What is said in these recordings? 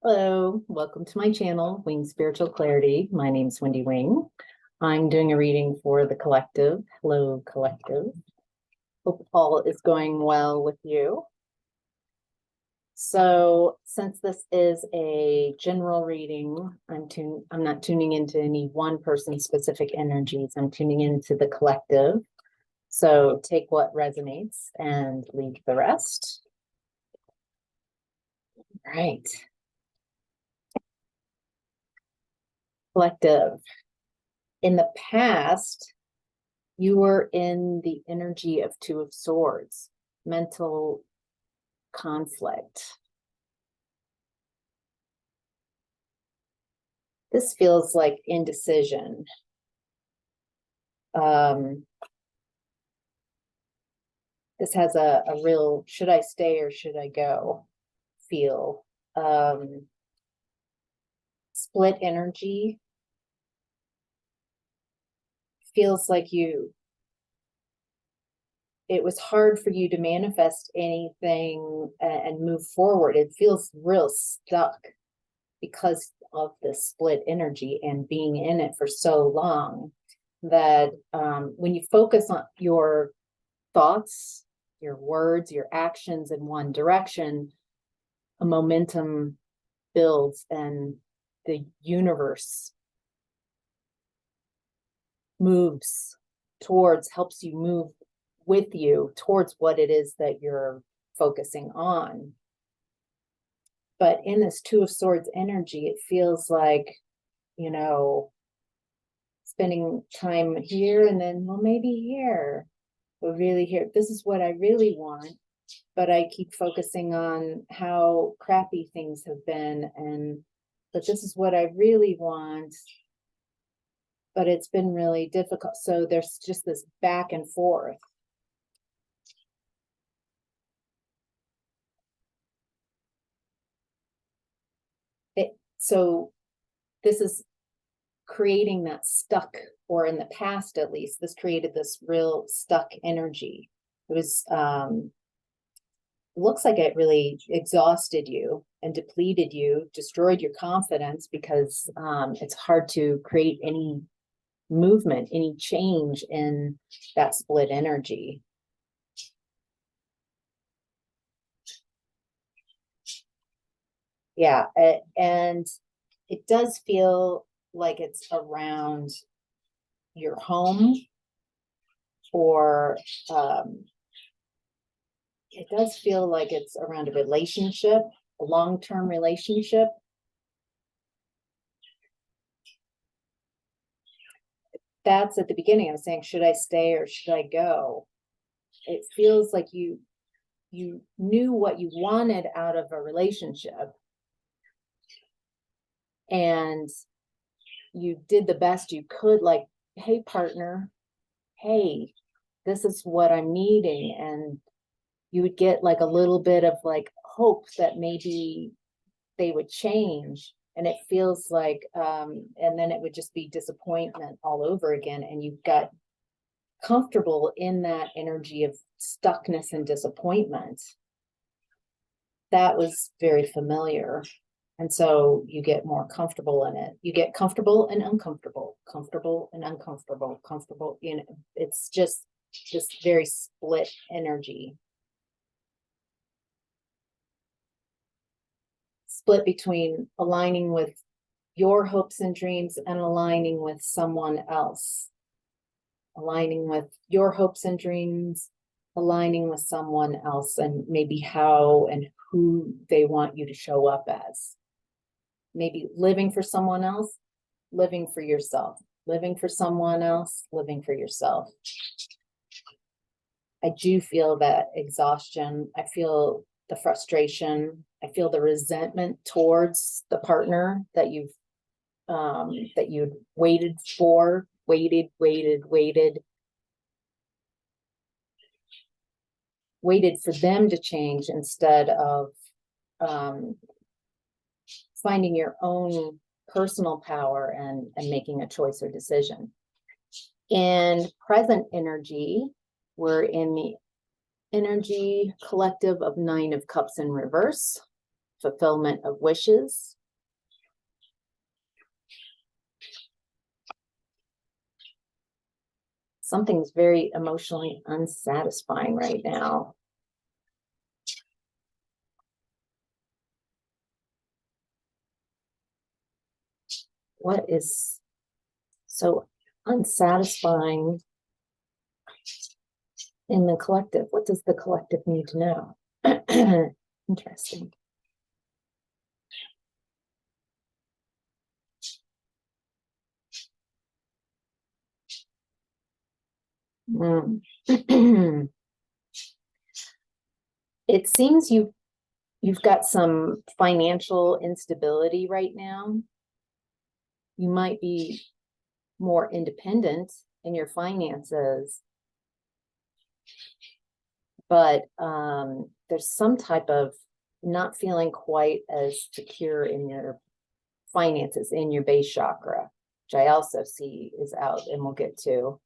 Hello, welcome to my channel, WingSpiritualClarity. My name is Wendy Wing. I'm doing a reading for the collective. Hello, collective. Hope all is going well with you. So, since this is a general reading, I'm not tuning into any one person's specific energies. I'm tuning into the collective. So, take what resonates and leave the rest. All right. Collective. In the past, you were in the energy of Two of Swords, mental conflict. This feels like indecision. This has a real, should I stay or should I go feel. Split energy. Feels like it was hard for you to manifest anything and move forward. It feels real stuck because of the split energy and being in it for so long that when you focus on your thoughts, your words, your actions in one direction, a momentum builds and the universe helps you move with you towards what it is that you're focusing on. But in this Two of Swords energy, it feels like, spending time here and then, well, maybe here, but really here. This is what I really want. But I keep focusing on how crappy things have been, but this is what I really want. But it's been really difficult. So there's just this back and forth. So this is creating that stuck, or in the past at least, this created this real stuck energy. It was, looks like it really exhausted you and depleted you, destroyed your confidence, because it's hard to create any movement, any change in that split energy. Yeah, and it does feel like it's around your home, or it does feel like it's around a relationship, a long-term relationship. That's at the beginning. I was saying, should I stay or should I go? It feels like you knew what you wanted out of a relationship, and you did the best you could, like, hey, partner, hey, this is what I'm needing. And you would get like a little bit of like hope that maybe they would change. And it feels like, and then it would just be disappointment all over again. And you got comfortable in that energy of stuckness and disappointment. That was very familiar. And so you get more comfortable in it. You get comfortable and uncomfortable, comfortable and uncomfortable, comfortable. It's just this very split energy. Split between aligning with your hopes and dreams and aligning with someone else. Aligning with your hopes and dreams, aligning with someone else, and maybe how and who they want you to show up as. Maybe living for someone else, living for yourself, living for someone else, living for yourself. I do feel that exhaustion. I feel the frustration. I feel the resentment towards the partner that you'd waited for, waited for them to change instead of finding your own personal power and making a choice or decision. In present energy, we're in the energy collective of Nine of Cups in reverse, fulfillment of wishes, something's very emotionally unsatisfying right now. What is so unsatisfying in the collective? What does the collective need to know? Interesting. It seems you've got some financial instability right now. You might be more independent in your finances, but there's some type of not feeling quite as secure in your finances, in your base chakra, which I also see is out, and we'll get to.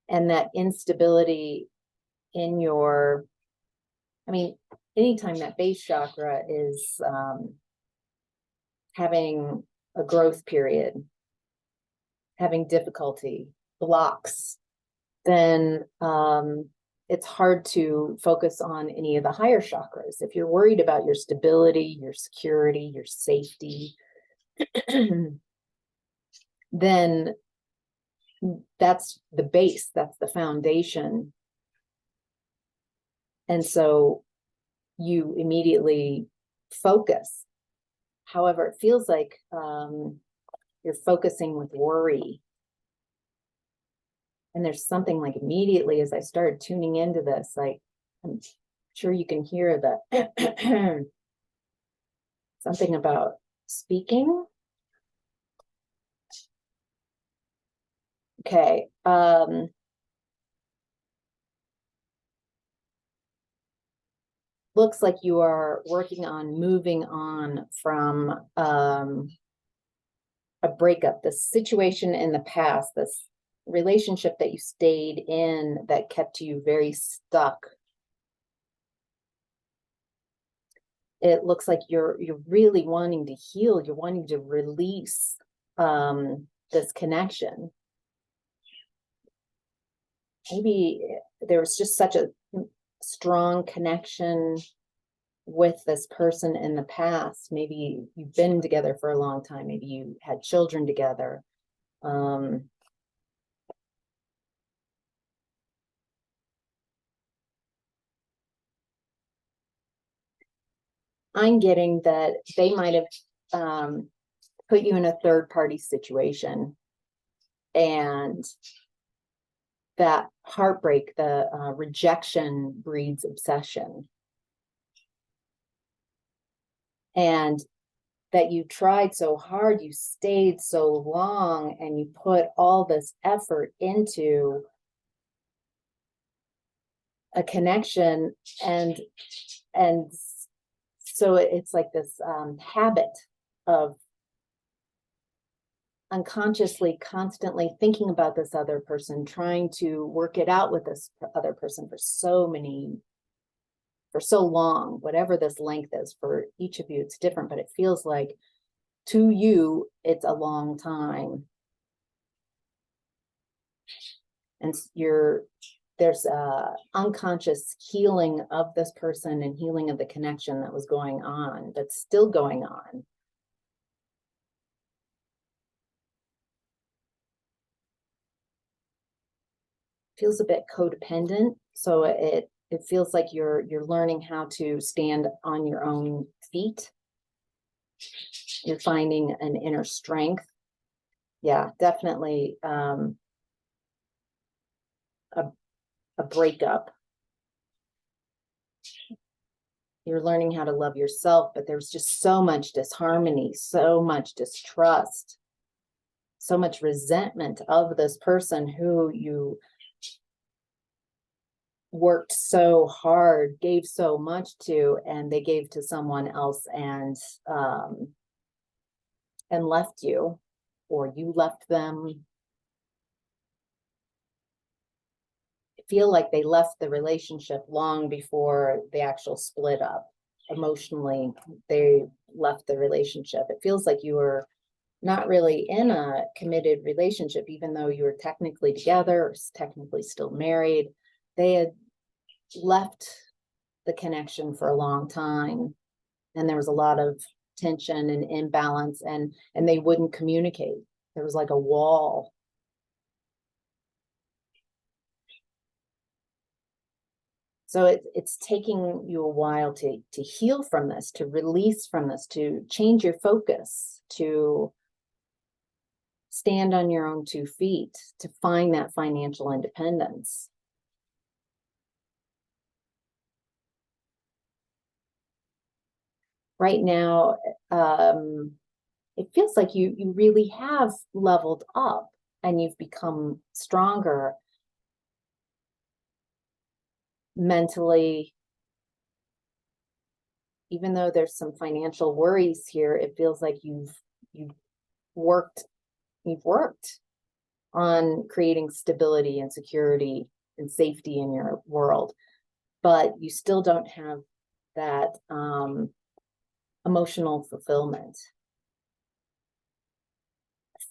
And that instability in your, I mean, anytime that base chakra is having a growth period, having difficulty, blocks, then it's hard to focus on any of the higher chakras. If you're worried about your stability, your security, your safety, then that's the base, that's the foundation. And so you immediately focus. However, it feels like you're focusing with worry. And there's something like immediately as I started tuning into this, like I'm sure you can hear the something about speaking. Okay. Looks like you are working on moving on from a breakup, this situation in the past, this relationship that you stayed in that kept you very stuck. It looks like you're really wanting to heal. You're wanting to release this connection. Maybe there was just such a strong connection with this person in the past. Maybe you've been together for a long time. Maybe you had children together. I'm getting that they might have put you in a third-party situation, and that heartbreak, the rejection breeds obsession. And that you tried so hard, you stayed so long, and you put all this effort into a connection, and so it's like this habit of unconsciously constantly thinking about this other person, trying to work it out with this other person for so long, whatever this length is for each of you, it's different, but it feels like to you, it's a long time. And there's a unconscious healing of this person and healing of the connection that was going on, that's still going on. Feels a bit codependent. So it feels like you're learning how to stand on your own feet. You're finding an inner strength. Yeah, definitely a breakup. You're learning how to love yourself, but there's just so much disharmony, so much distrust, so much resentment of this person who you worked so hard, gave so much to, and they gave to someone else and left you, or you left them. I feel like they left the relationship long before the actual split up. Emotionally, they left the relationship. It feels like you're not really in a committed relationship, even though you were technically together or technically still married. They had left the connection for a long time, and there was a lot of tension and imbalance, and they wouldn't communicate. There was like a wall. So it's taking you a while to heal from this, to release from this, to change your focus, to stand on your own 2 feet, to find that financial independence. Right now, it feels like you really have leveled up and you've become stronger mentally. Even though there's some financial worries here, it feels like you've worked on creating stability and security and safety in your world, but you still don't have that emotional fulfillment.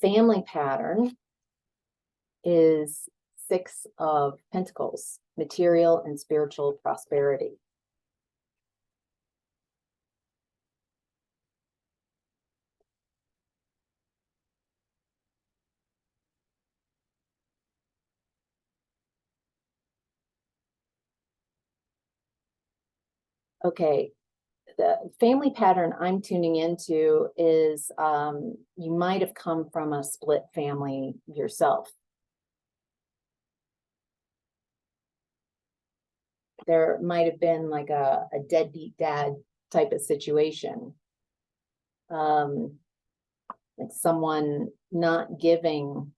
Family pattern is 6 of Pentacles, material and spiritual prosperity. Okay, the family pattern I'm tuning into is you might have come from a split family yourself. There might have been like a deadbeat dad type of situation. Like someone not giving,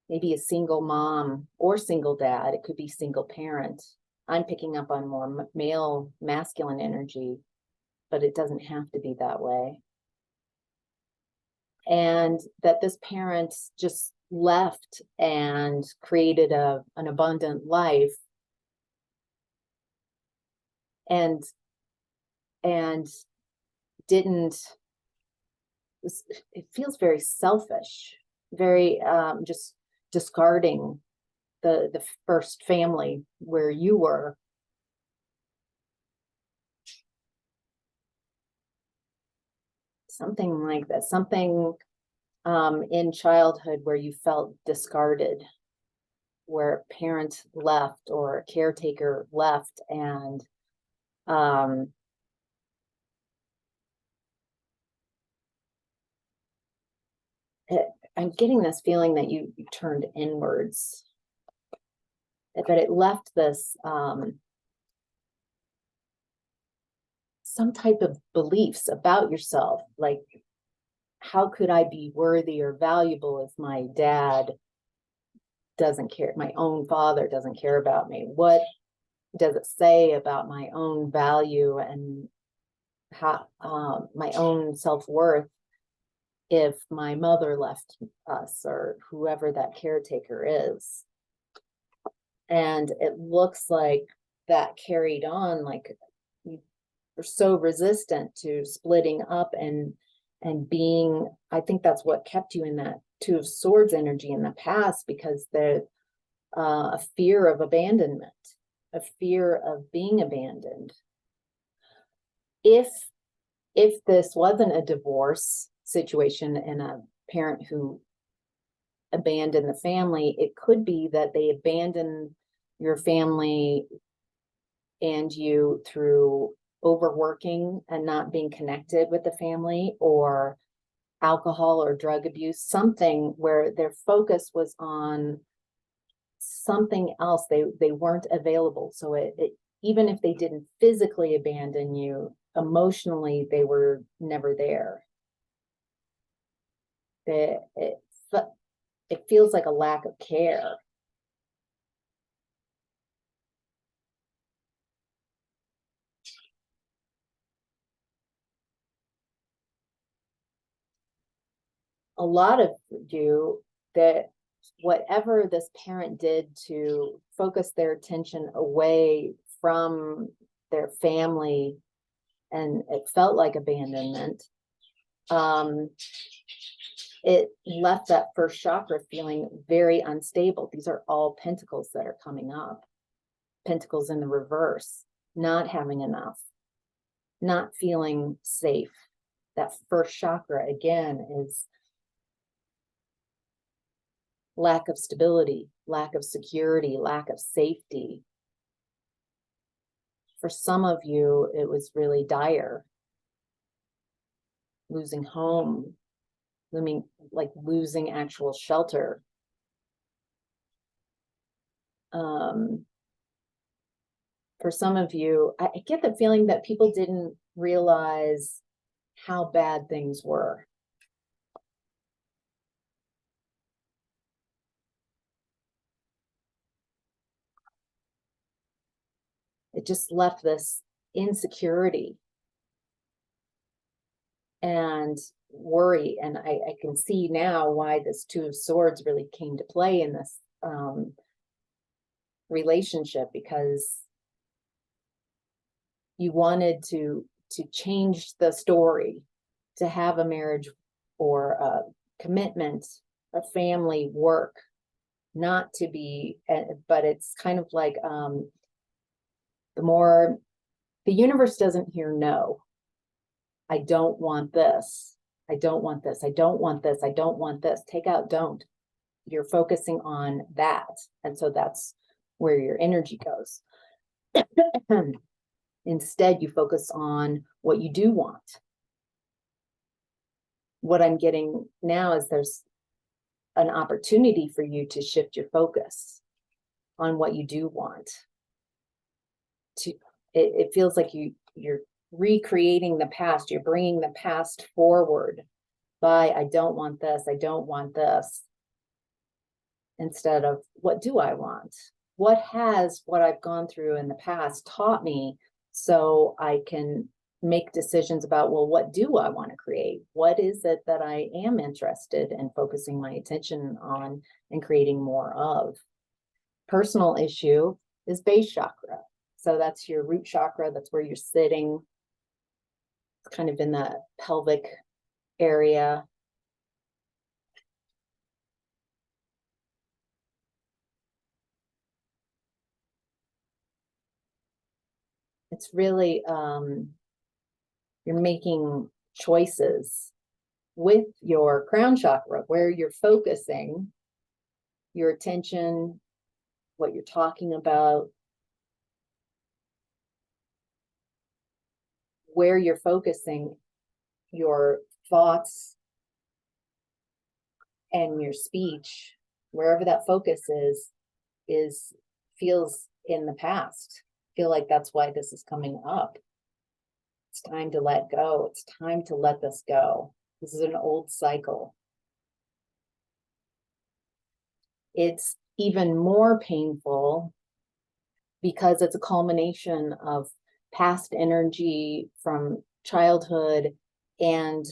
maybe a single mom or single dad. It could be single parent. I'm picking up on more male, masculine energy, but it doesn't have to be that way. And that this parent just left and created an abundant life, and didn't, it feels very selfish, very just discarding the first family where you were. Something like that, something in childhood where you felt discarded, where a parent left or a caretaker left, and I'm getting this feeling that you turned inwards, that it left this some type of beliefs about yourself, like, how could I be worthy or valuable if my dad doesn't care, my own father doesn't care about me? What does it say about my own value and how my own self-worth if my mother left us, or whoever that caretaker is? And it looks like that carried on, like you were so resistant to splitting up and being, I think that's what kept you in that 2 of Swords energy in the past, because there's a fear of abandonment, a fear of being abandoned. If this wasn't a divorce situation and a parent who abandoned the family, it could be that they abandoned your family and you through overworking and not being connected with the family, or alcohol or drug abuse, something where their focus was on something else. They weren't available. So even if they didn't physically abandon you, emotionally they were never there. It feels like a lack of care. A lot of you, that whatever this parent did to focus their attention away from their family, and it felt like abandonment, It left that first chakra feeling very unstable. These are all pentacles that are coming up. Pentacles in the reverse, not having enough, not feeling safe. That first chakra, again, is lack of stability, lack of security, lack of safety. For some of you, it was really dire. Losing home, losing actual shelter. For some of you, I get the feeling that people didn't realize how bad things were. It just left this insecurity and worry. And I can see now why this Two of Swords really came to play in this relationship, because you wanted to change the story, to have a marriage or a commitment, a family, work, not to be, but it's kind of like the universe doesn't hear no. I don't want this. I don't want this. I don't want this. I don't want this. Take out don't. You're focusing on that. And so that's where your energy goes. Instead, you focus on what you do want. What I'm getting now is there's an opportunity for you to shift your focus on what you do want. It feels like you're recreating the past. You're bringing the past forward by, I don't want this. I don't want this. Instead of, what do I want? What I've gone through in the past taught me, so I can make decisions about, well, what do I want to create? What is it that I am interested in focusing my attention on and creating more of? Personal issue is base chakra. So that's your root chakra. That's where you're sitting. It's kind of in the pelvic area. It's really, you're making choices with your crown chakra, where you're focusing your attention, what you're talking about, where you're focusing your thoughts and your speech, wherever that focus feels in the past. Feel like that's why this is coming up. It's time to let go. It's time to let this go. This is an old cycle. It's even more painful because it's a culmination of past energy from childhood and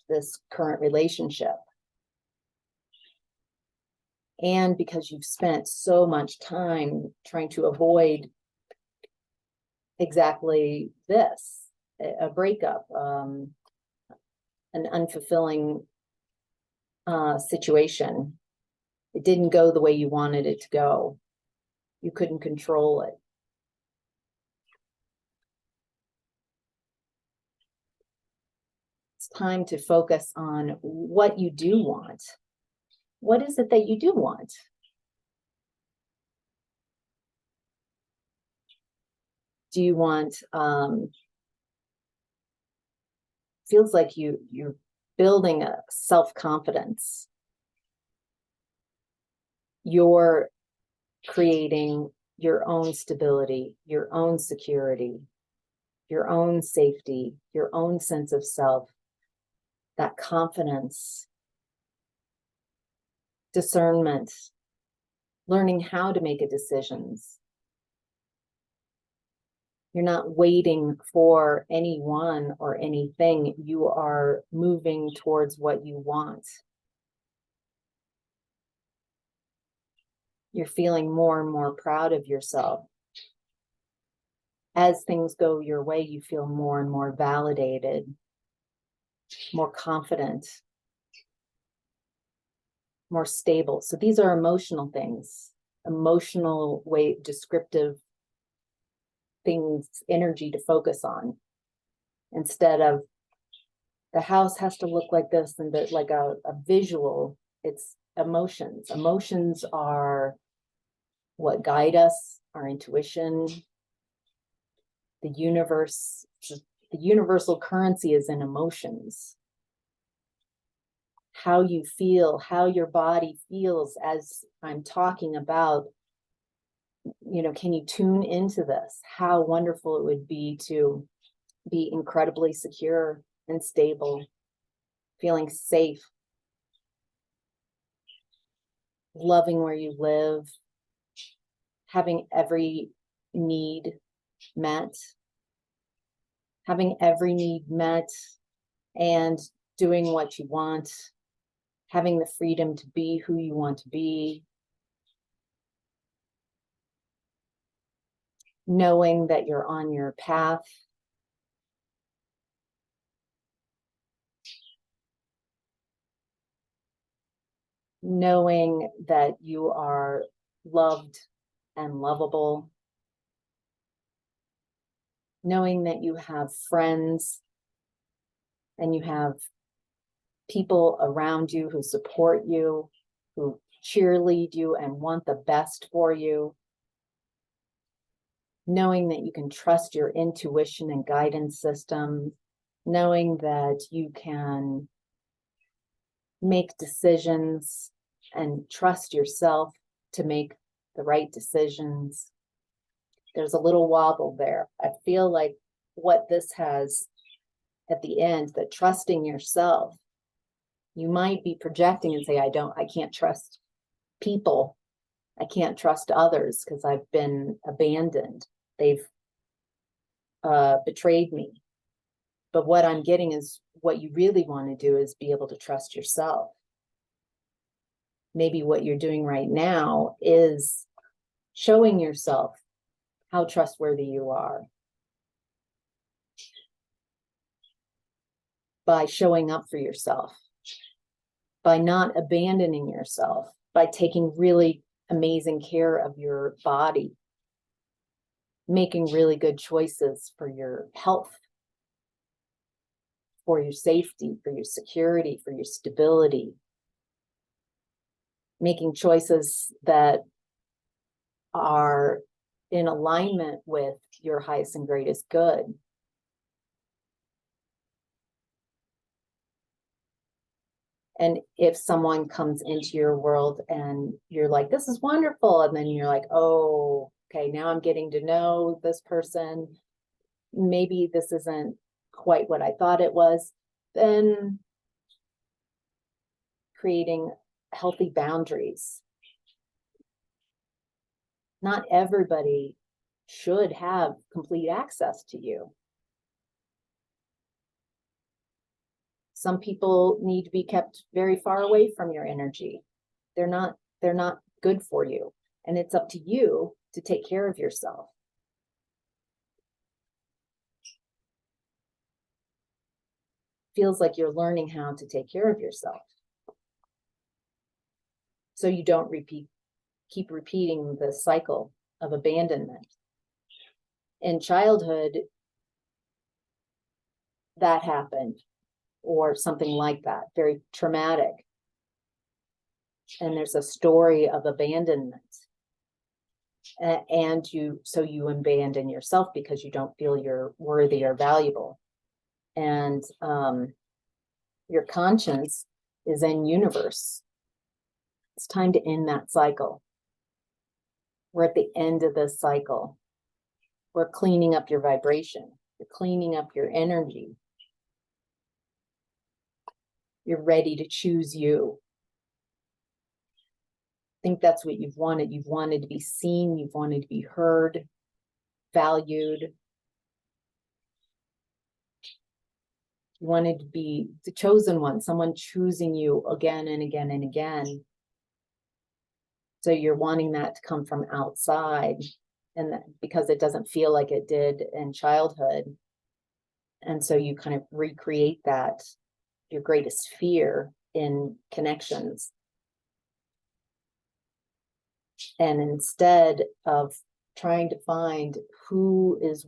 this current relationship. And because you've spent so much time trying to avoid exactly this, a breakup, an unfulfilling situation. It didn't go the way you wanted it to go. You couldn't control it. It's time to focus on what you do want. What is it that you do want? Do you want, feels like you're building a self-confidence. You're creating your own stability, your own security, your own safety, your own sense of self, that confidence, discernment, learning how to make decisions. You're not waiting for anyone or anything. You are moving towards what you want. You're feeling more and more proud of yourself. As things go your way, you feel more and more validated. more confident, more stable. So these are emotional things, emotional way, descriptive things, energy to focus on, instead of the house has to look like this and like a visual. It's emotions. Emotions are what guide us, our intuition, the universe. The universal currency is in emotions. How you feel, how your body feels as I'm talking about, can you tune into this? How wonderful it would be to be incredibly secure and stable, feeling safe, loving where you live, having every need met, and doing what you want, having the freedom to be who you want to be, knowing that you're on your path, knowing that you are loved and lovable, knowing that you have friends and you have people around you who support you, who cheerlead you and want the best for you, knowing that you can trust your intuition and guidance system, knowing that you can make decisions and trust yourself to make the right decisions. There's a little wobble there. I feel like what this has at the end, that trusting yourself, you might be projecting and say, I can't trust people. I can't trust others because I've been abandoned. They've betrayed me. But what I'm getting is what you really want to do is be able to trust yourself. Maybe what you're doing right now is showing yourself how trustworthy you are by showing up for yourself, by not abandoning yourself, by taking really amazing care of your body, making really good choices for your health, for your safety, for your security, for your stability, making choices that are in alignment with your highest and greatest good. And if someone comes into your world and you're like, this is wonderful, and then you're like, oh, okay, now I'm getting to know this person, maybe this isn't quite what I thought it was, then creating healthy boundaries. Not everybody should have complete access to you. Some people need to be kept very far away from your energy. They're not good for you. And it's up to you to take care of yourself. Feels like you're learning how to take care of yourself, so you don't keep repeating the cycle of abandonment. In childhood, that happened, or something like that, very traumatic. And there's a story of abandonment. And you abandon yourself because you don't feel you're worthy or valuable. And your conscience is in universe. It's time to end that cycle. We're at the end of this cycle. We're cleaning up your vibration. You're cleaning up your energy. You're ready to choose you. I think that's what you've wanted. You've wanted to be seen. You've wanted to be heard, valued. You wanted to be the chosen one, someone choosing you again and again and again. So you're wanting that to come from outside, and because it doesn't feel like it did in childhood. And so you kind of recreate that your greatest fear in connections. And instead of trying to find who is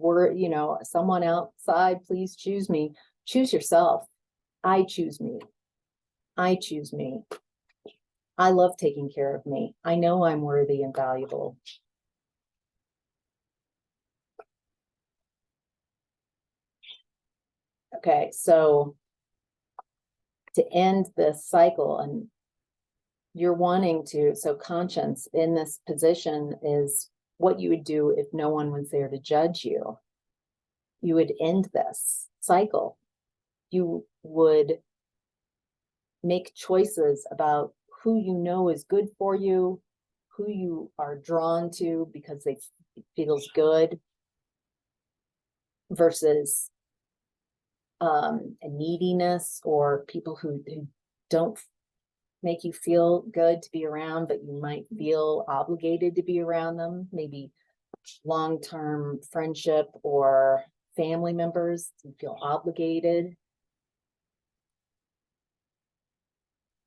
someone outside, please choose me, choose yourself. I choose me. I choose me. I love taking care of me. I know I'm worthy and valuable. Okay, so to end this cycle, and you're wanting to, so conscience in this position is what you would do if no one was there to judge you. You would end this cycle. You would make choices about who you know is good for you, who you are drawn to because it feels good, versus a neediness or people who don't make you feel good to be around, but you might feel obligated to be around them. Maybe long-term friendship or family members, you feel obligated.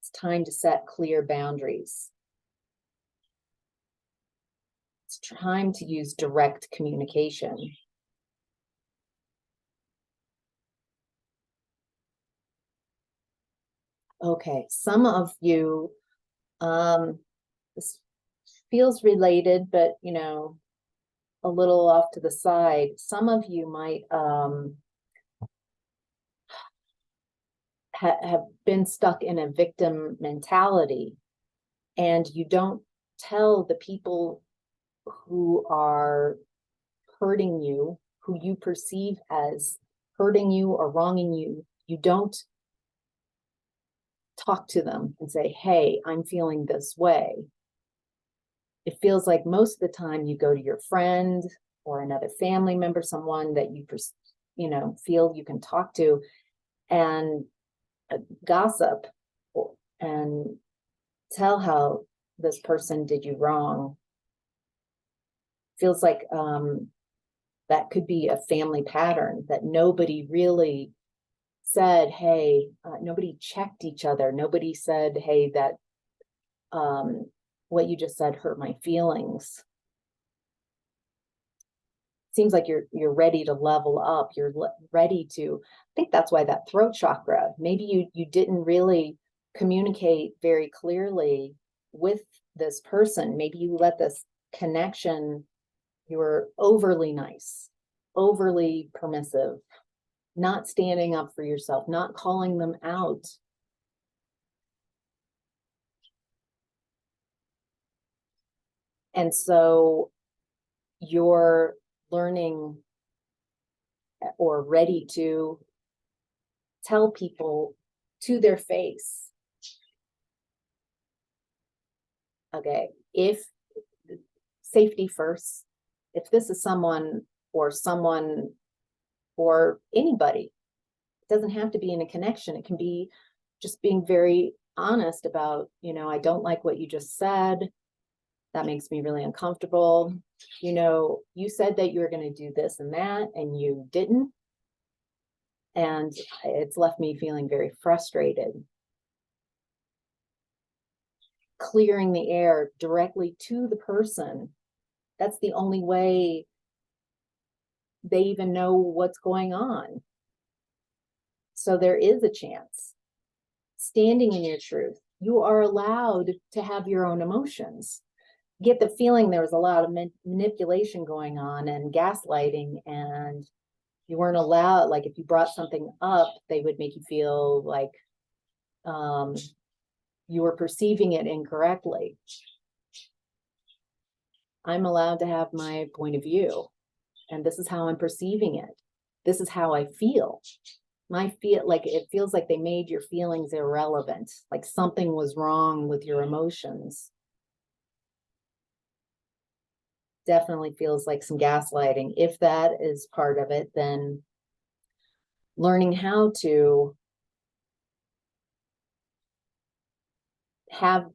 It's time to set clear boundaries. It's time to use direct communication. Okay, some of you, this feels related, but a little off to the side. Some of you might have been stuck in a victim mentality, and you don't tell the people who are hurting you, who you perceive as hurting you or wronging you, you don't talk to them and say, hey, I'm feeling this way. It feels like most of the time you go to your friend or another family member, someone that you feel you can talk to, and gossip and tell how this person did you wrong. Feels like that could be a family pattern, that nobody really said, hey, nobody checked each other. Nobody said, hey, that what you just said hurt my feelings. Seems like you're ready to level up. You're ready to, I think that's why that throat chakra, maybe you didn't really communicate very clearly with this person. Maybe you let this connection, you were overly nice, overly permissive, not standing up for yourself, not calling them out. And so you're learning or ready to tell people to their face, okay, if safety first, if this is someone or anybody, it doesn't have to be in a connection. It can be just being very honest about, I don't like what you just said. That makes me really uncomfortable. You said that you were going to do this and that, and you didn't. And it's left me feeling very frustrated. Clearing the air directly to the person. That's the only way they even know what's going on. So there is a chance. Standing in your truth. You are allowed to have your own emotions. Get the feeling there was a lot of manipulation going on and gaslighting, and you weren't allowed, like if you brought something up, they would make you feel like you were perceiving it incorrectly. I'm allowed to have my point of view, and this is how I'm perceiving it. This is how I feel. It feels like they made your feelings irrelevant, like something was wrong with your emotions. Definitely feels like some gaslighting. If that is part of it, then learning how to have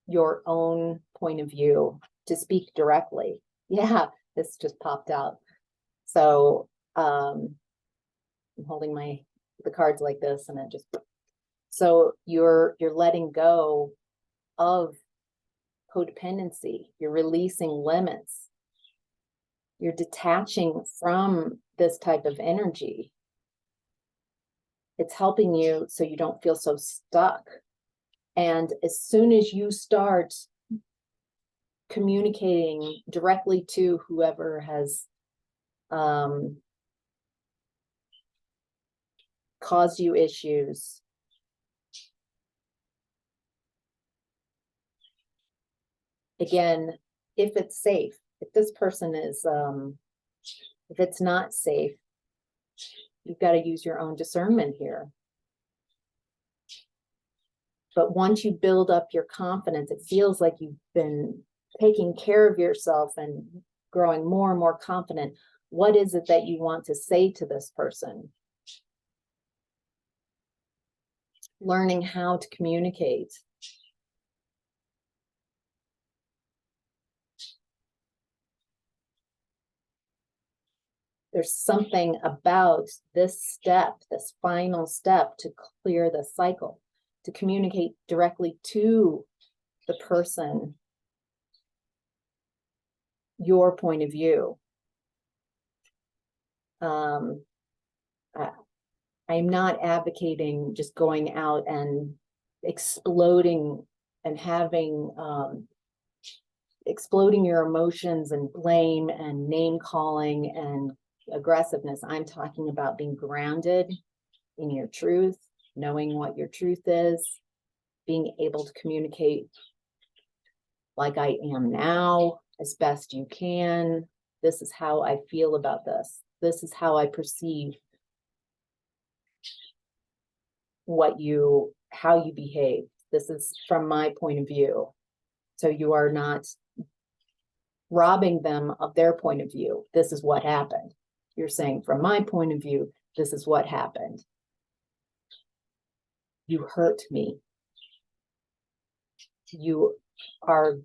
your own point of view, to speak directly. Yeah, this just popped out. So I'm holding my the cards like this, and it just, so you're letting go of codependency. You're releasing limits. You're detaching from this type of energy. It's helping you so you don't feel so stuck. And as soon as you start communicating directly to whoever has caused you issues, again, if it's safe, if this person is, if it's not safe, you've got to use your own discernment here. But once you build up your confidence, it feels like you've been taking care of yourself and growing more and more confident. What is it that you want to say to this person? Learning how to communicate. There's something about this step, this final step, to clear the cycle, to communicate directly to the person your point of view. I'm not advocating just going out and exploding and having exploding your emotions and blame and name calling and aggressiveness. I'm talking about being grounded in your truth, knowing what your truth is, being able to communicate like I am now as best you can. This is how I feel about this. This is how I perceive how you behave. This is from my point of view. So you are not robbing them of their point of view. This is what happened. You're saying, from my point of view, this is what happened. You hurt me. You are,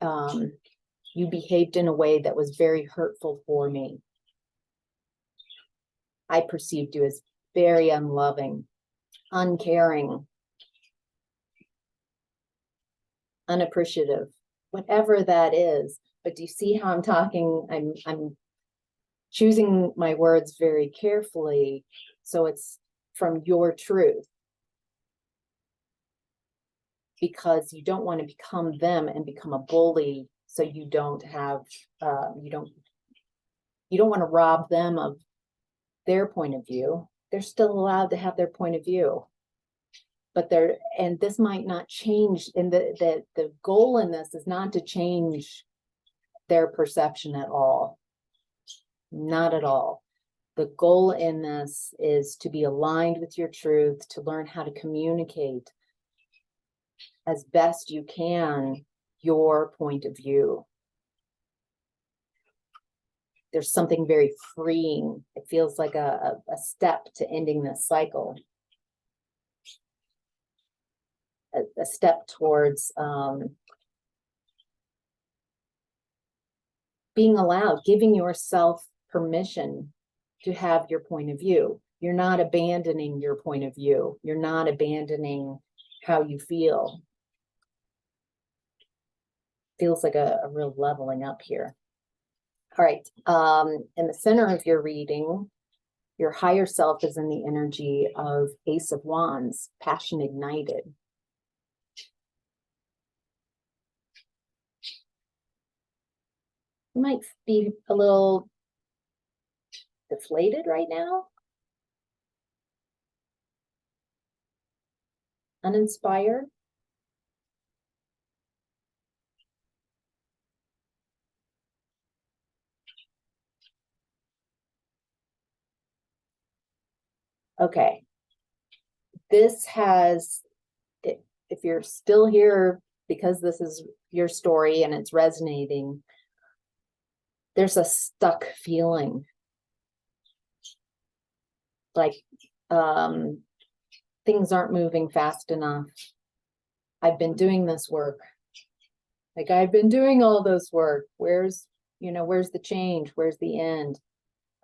you behaved in a way that was very hurtful for me. I perceived you as very unloving, uncaring, unappreciative, whatever that is. But do you see how I'm talking? I'm choosing my words very carefully, so it's from your truth, because you don't want to become them and become a bully. So you don't have, you don't want to rob them of their point of view. They're still allowed to have their point of view, but and this might not change. And the goal in this is not to change their perception at all. Not at all. The goal in this is to be aligned with your truth, to learn how to communicate as best you can your point of view. There's something very freeing. It feels like a step to ending this cycle. A step towards being allowed, giving yourself permission to have your point of view. You're not abandoning your point of view. You're not abandoning how you feel. Feels like a real leveling up here. All right. In the center of your reading, your higher self is in the energy of Ace of Wands, passion ignited. You might be a little deflated right now. Uninspired. Okay. This has, if you're still here because this is your story and it's resonating, there's a stuck feeling. Like things aren't moving fast enough. I've been doing this work. Like I've been doing all this work. Where's the change? Where's the end?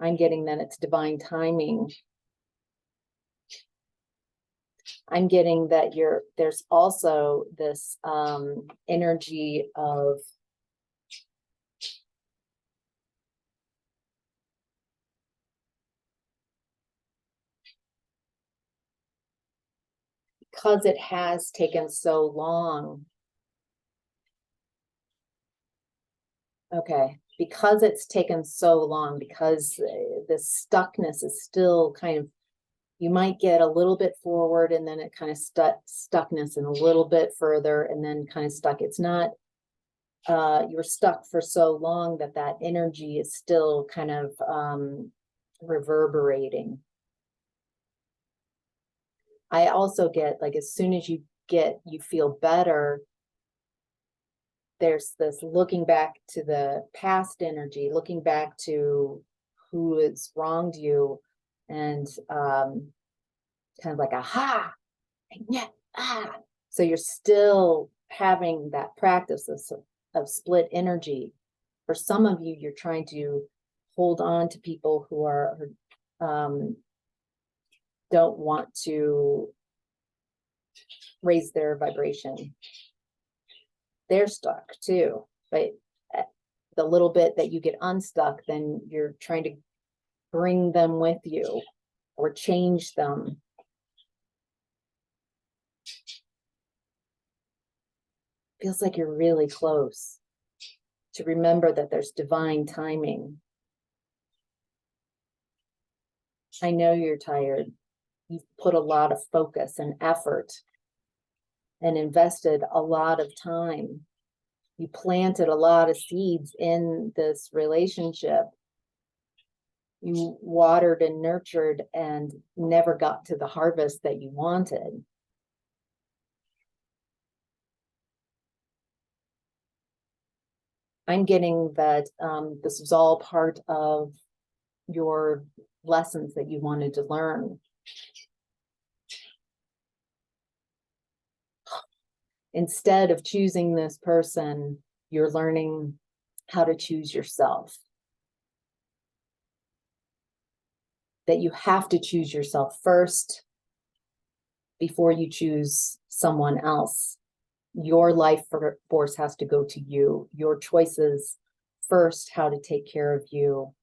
I'm getting that it's divine timing. I'm getting that there's also this energy of because it has taken so long. Okay, because it's taken so long, because the stuckness is still kind of, you might get a little bit forward and then it kind of stuckness and a little bit further and then kind of stuck. It's not, you're stuck for so long that energy is still kind of reverberating. I also get, like, as soon as you feel better, there's this looking back to the past energy, looking back to who has wronged you, and kind of like, aha, yeah, ah. So you're still having that practice of split energy. For some of you, you're trying to hold on to people who are don't want to raise their vibration. They're stuck too, but the little bit that you get unstuck, then you're trying to bring them with you or change them. Feels like you're really close to remember that there's divine timing. I know you're tired. You've put a lot of focus and effort and invested a lot of time. You planted a lot of seeds in this relationship. You watered and nurtured and never got to the harvest that you wanted. I'm getting that this was all part of your lessons that you wanted to learn. Instead of choosing this person, you're learning how to choose yourself. That you have to choose yourself first before you choose someone else. Your life force has to go to you. Your choices first, how to take care of you.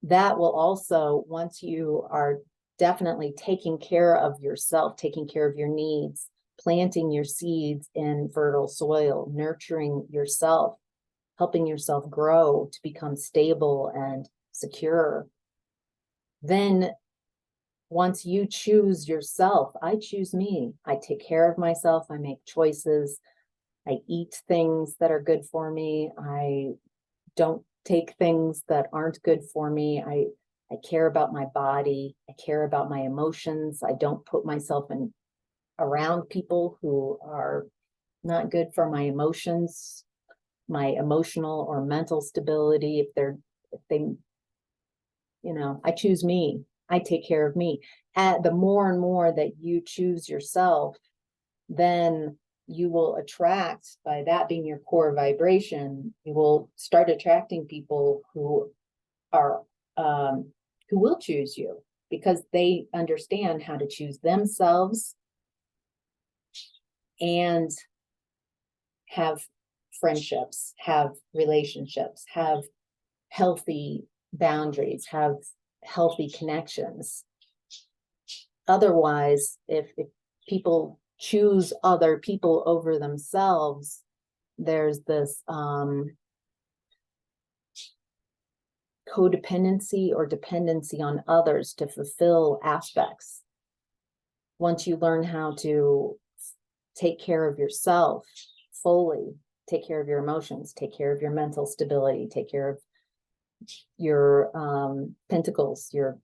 That will also, once you are definitely taking care of yourself, taking care of your needs, planting your seeds in fertile soil, nurturing yourself, helping yourself grow to become stable and secure. Then once you choose yourself, I choose me. I take care of myself. I make choices. I eat things that are good for me. I don't take things that aren't good for me. I care about my body. I care about my emotions. I don't put myself in around people who are not good for my emotions, my emotional or mental stability. If they, I choose me. I take care of me. The more and more that you choose yourself, then you will attract, by that being your core vibration, you will start attracting people who are who will choose you because they understand how to choose themselves and have friendships, have relationships, have healthy boundaries, have healthy connections. Otherwise, if people choose other people over themselves, there's this codependency or dependency on others to fulfill aspects. Once you learn how to take care of yourself fully, take care of your emotions, take care of your mental stability, take care of your pentacles, your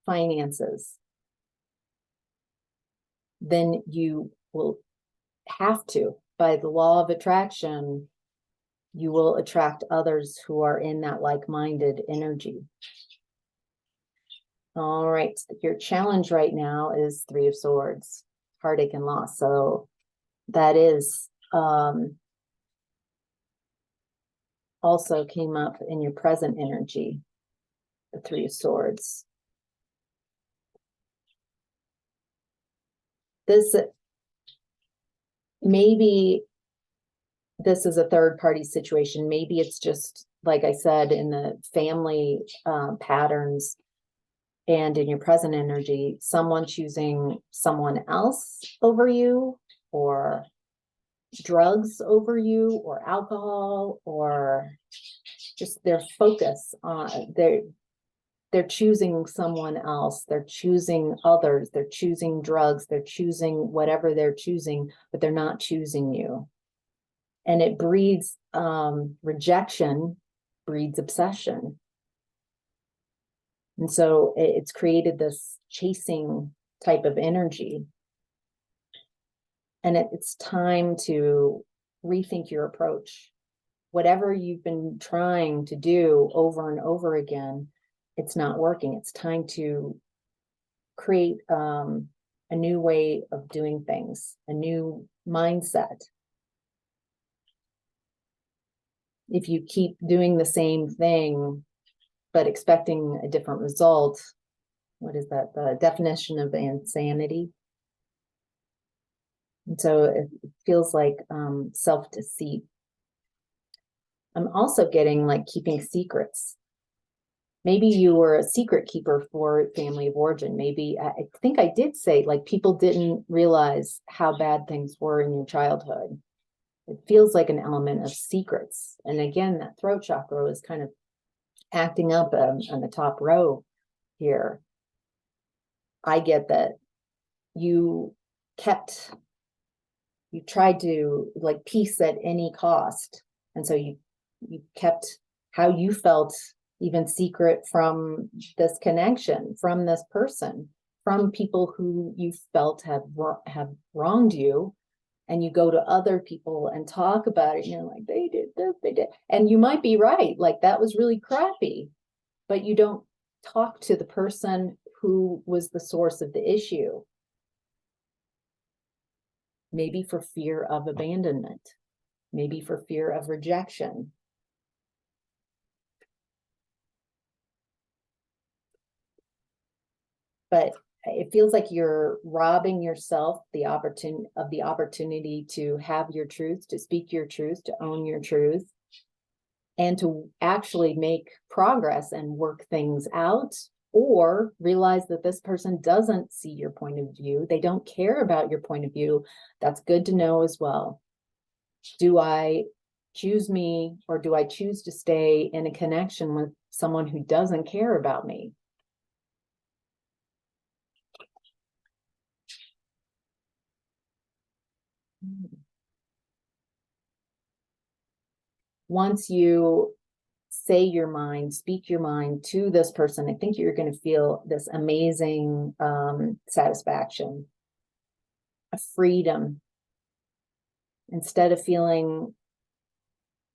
finances, then you will have to, by the law of attraction, you will attract others who are in that like-minded energy. All right, your challenge right now is Three of Swords, heartache and loss. So that is also came up in your present energy, the Three of Swords. this, maybe this is a third party situation. Maybe it's just, like I said, in the family patterns and in your present energy, someone choosing someone else over you, or drugs over you, or alcohol, or just their focus on they're choosing someone else, they're choosing others, they're choosing drugs, they're choosing whatever they're choosing, but they're not choosing you. And it breeds rejection, breeds obsession. And so it's created this chasing type of energy. And it's time to rethink your approach. Whatever you've been trying to do over and over again, it's not working. It's time to create a new way of doing things, a new mindset. If you keep doing the same thing, but expecting a different result, what is that? The definition of insanity. And so it feels like self-deceit. I'm also getting like keeping secrets. Maybe you were a secret keeper for family of origin. Maybe, I think I did say, like, people didn't realize how bad things were in your childhood. It feels like an element of secrets. And again, that throat chakra is kind of acting up on the top row here. I get that you tried to like peace at any cost. And so you kept how you felt even secret from this connection, from this person, from people who you felt have wronged you. And you go to other people and talk about it, and you're like, they did this, they did. And you might be right, like that was really crappy, but you don't talk to the person who was the source of the issue. Maybe for fear of abandonment, maybe for fear of rejection. But it feels like you're robbing yourself the opportunity to have your truth, to speak your truth, to own your truth, and to actually make progress and work things out, or realize that this person doesn't see your point of view. They don't care about your point of view. That's good to know as well. Do I choose me, or do I choose to stay in a connection with someone who doesn't care about me? Once you say your mind, speak your mind to this person, I think you're going to feel this amazing satisfaction, a freedom. Instead of feeling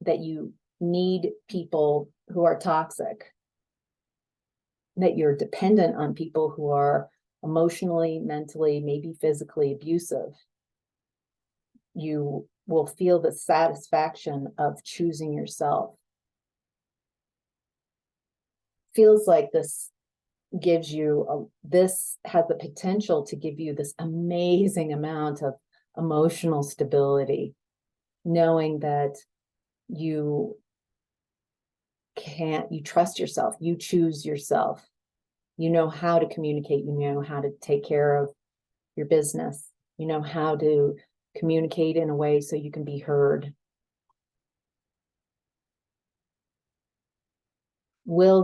that you need people who are toxic, that you're dependent on people who are emotionally, mentally, maybe physically abusive, you will feel the satisfaction of choosing yourself. Feels like this gives you this has the potential to give you this amazing amount of emotional stability, knowing that you trust yourself, you choose yourself, you know how to communicate, you know how to take care of your business, you know how to communicate in a way so you can be heard. Will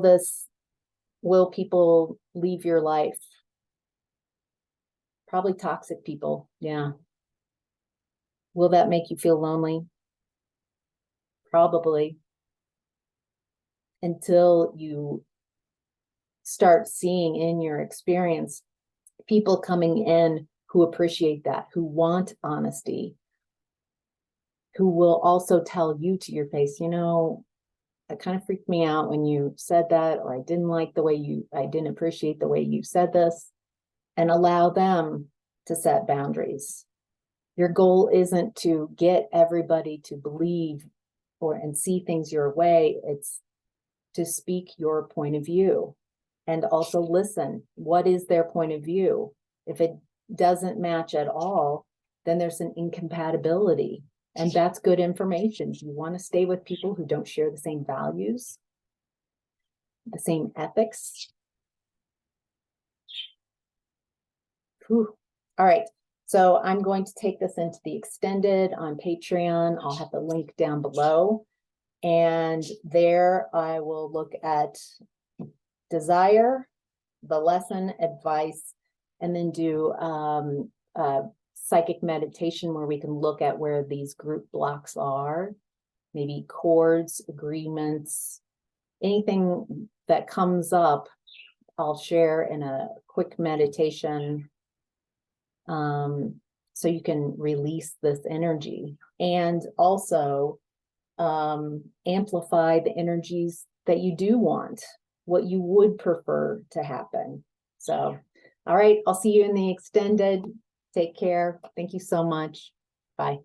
people leave your life? Probably toxic people, yeah. Will that make you feel lonely? Probably. Until you start seeing in your experience people coming in who appreciate that, who want honesty, who will also tell you to your face, you know, it kind of freaked me out when you said that, or I didn't appreciate the way you said this, and allow them to set boundaries. Your goal isn't to get everybody to believe and see things your way. It's to speak your point of view and also listen. What is their point of view? If it doesn't match at all, then there's an incompatibility. And that's good information. You want to stay with people who don't share the same values, the same ethics. Whew. All right. So I'm going to take this into the extended on Patreon. I'll have the link down below. And there I will look at desire, the lesson, advice, and then do psychic meditation where we can look at where these group blocks are, maybe cords, agreements, anything that comes up, I'll share in a quick meditation. So you can release this energy and also amplify the energies that you do want, what you would prefer to happen. So, all right, I'll see you in the extended. Take care. Thank you so much. Bye.